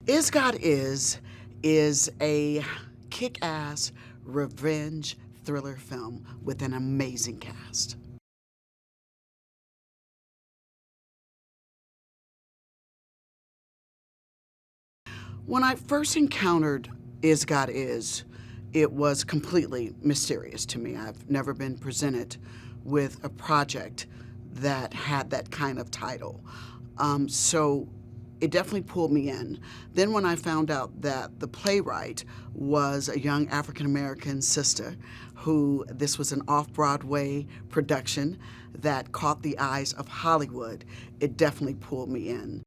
Is God is a kick-ass revenge thriller film with an amazing cast. When I first encountered Is God Is, it was completely mysterious to me. I've never been presented with a project that had that kind of title. So it definitely pulled me in. Then when I found out that the playwright was a young African American sister who this was an off-Broadway production that caught the eyes of Hollywood, it definitely pulled me in.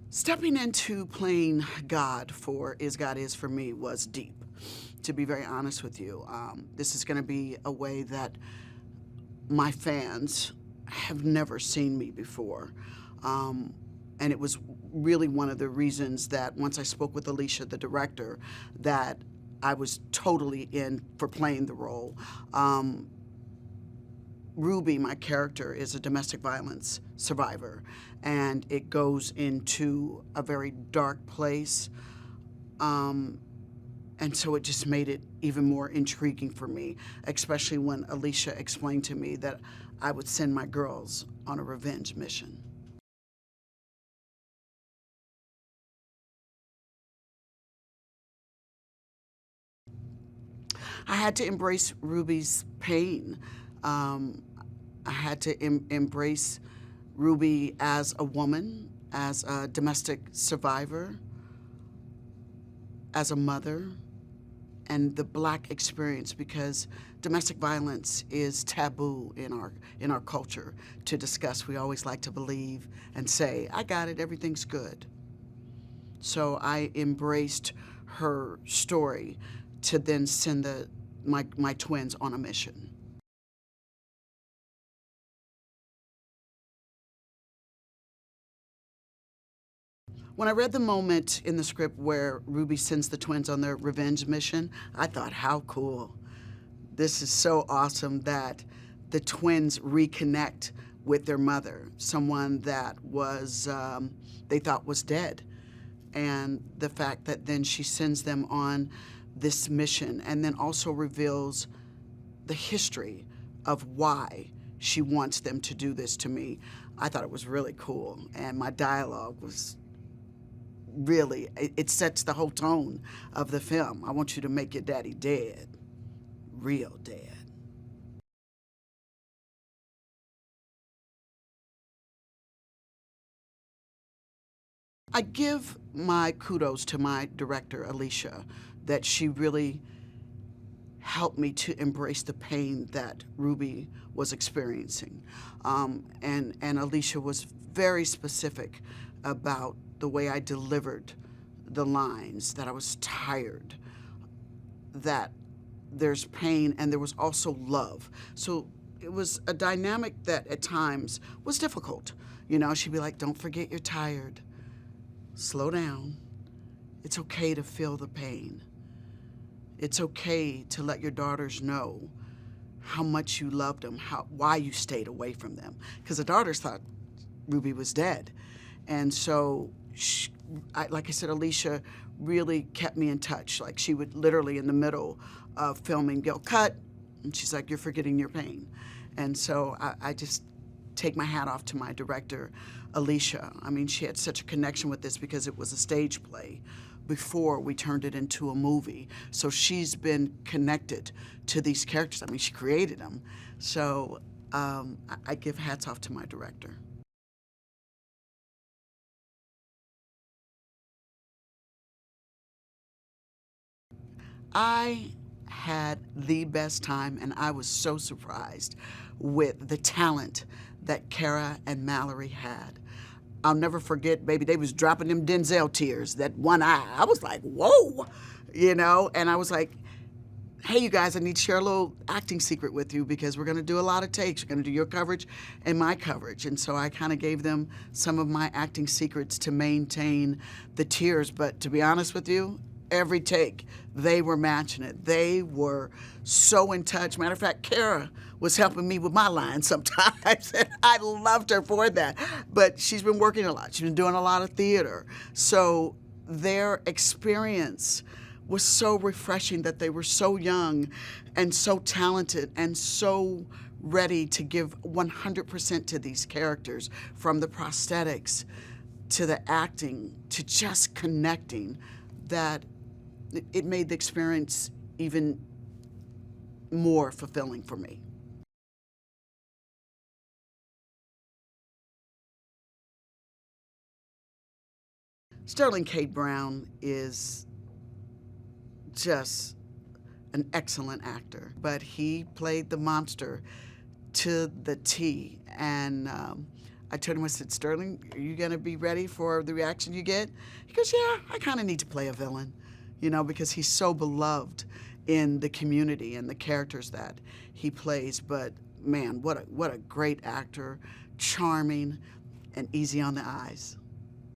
Stepping into playing God for Is God Is for me was deep, to be very honest with you. This is going to be a way that my fans have never seen me before. And it was really one of the reasons that once I spoke with Alicia, the director, that I was totally in for playing the role. Ruby, my character, is a domestic violence survivor, and it goes into a very dark place. And so it just made it even more intriguing for me, especially when Alicia explained to me that I would send my girls on a revenge mission. I had to embrace Ruby's pain. Um, I had to embrace Ruby as a woman, as a domestic survivor, as a mother, and the Black experience, because domestic violence is taboo in our culture to discuss. We always like to believe and say, "I got it, everything's good." So I embraced her story to then send my twins on a mission. When I read the moment in the script where Ruby sends the twins on their revenge mission, I thought, how cool. This is so awesome that the twins reconnect with their mother, someone that was, they thought was dead. And the fact that then she sends them on this mission and then also reveals the history of why she wants them to do this to me. I thought it was really cool. And my dialogue was really, it sets the whole tone of the film. I want you to make your daddy dead, real dead. I give my kudos to my director, Alicia, that she really helped me to embrace the pain that Ruby was experiencing. And Alicia was very specific about the way I delivered the lines, that I was tired, that there's pain, and there was also love. So it was a dynamic that at times was difficult. You know, she'd be like, "Don't forget you're tired. Slow down. It's okay to feel the pain. It's okay to let your daughters know how much you loved them, why you stayed away from them." Because the daughters thought Ruby was dead. And so, like I said, Alicia really kept me in touch. Like, she would literally, in the middle of filming, go, "Cut." And she's like, "You're forgetting your pain." And so I just take my hat off to my director, Alicia. I mean, she had such a connection with this because it was a stage play before we turned it into a movie. So she's been connected to these characters. I mean, she created them. So I give hats off to my director. I had the best time, and I was so surprised with the talent that Kara and Mallory had. I'll never forget, baby, they was dropping them Denzel tears, that one eye. I was like, whoa, you know? And I was like, "Hey, you guys, I need to share a little acting secret with you because we're gonna do a lot of takes. We're gonna do your coverage and my coverage." And so I kind of gave them some of my acting secrets to maintain the tears. But to be honest with you, every take, they were matching it. They were so in touch. Matter of fact, Kara was helping me with my lines sometimes, and I loved her for that. But she's been working a lot. She's been doing a lot of theater. So their experience was so refreshing, that they were so young and so talented and so ready to give 100% to these characters, from the prosthetics to the acting to just connecting, that it made the experience even more fulfilling for me. Sterling K. Brown is just an excellent actor, but he played the monster to the T. And I told him, I said, Sterling, are you going to be ready for the reaction you get? He goes, yeah, I kind of need to play a villain, because he's so beloved in the community and the characters that he plays. But man, what a great actor, charming and easy on the eyes.